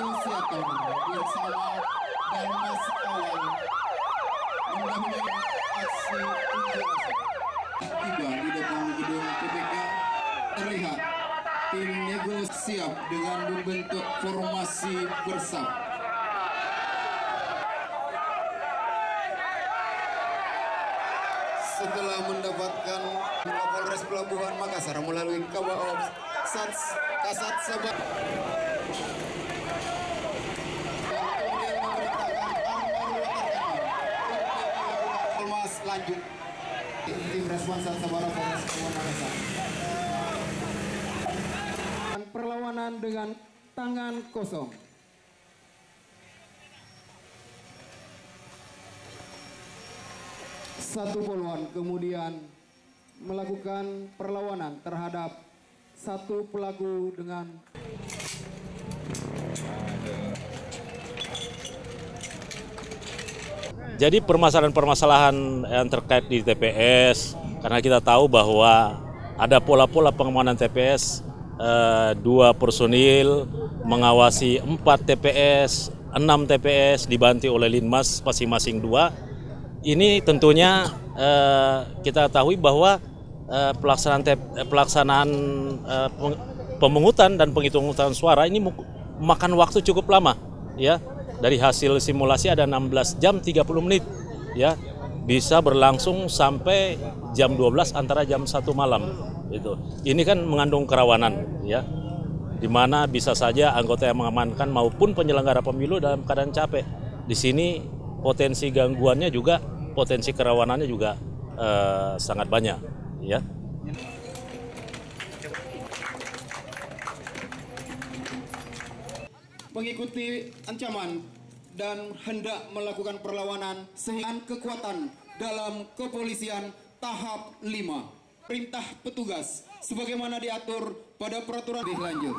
Siaton bersama dan Mas Awal mendahului aksi unjuk rasa. Tiba di depan gedung KPK terlihat tim nego siap dengan membentuk formasi bersab. Setelah mendapatkan Kapolres Pelabuhan Makassar melalui Kabak Kasat Sabah kemudian memerintahkan Mas lanjut tim responsal Sabara Polres Pelabuhan Makassar. Perlawanan dengan tangan kosong. Satu poluan kemudian melakukan perlawanan terhadap satu pelaku dengan jadi permasalahan-permasalahan yang terkait di TPS, karena kita tahu bahwa ada pola-pola pengamanan TPS, 2 personil mengawasi 4 TPS, 6 TPS dibantu oleh Linmas masing-masing 2. Ini tentunya kita ketahui bahwa pelaksanaan pemungutan dan penghitungan suara ini makan waktu cukup lama, ya. Dari hasil simulasi ada 16 jam 30 menit, ya. Bisa berlangsung sampai jam 12 antara jam 1 malam. Itu. Ini kan mengandung kerawanan, ya. Di mana bisa saja anggota yang mengamankan maupun penyelenggara pemilu dalam keadaan capek. Di sini potensi gangguannya juga, potensi kerawanannya juga sangat banyak, ya. Mengikuti ancaman dan hendak melakukan perlawanan sehingga kekuatan dalam kepolisian tahap 5. Perintah petugas sebagaimana diatur pada peraturan lebih lanjut.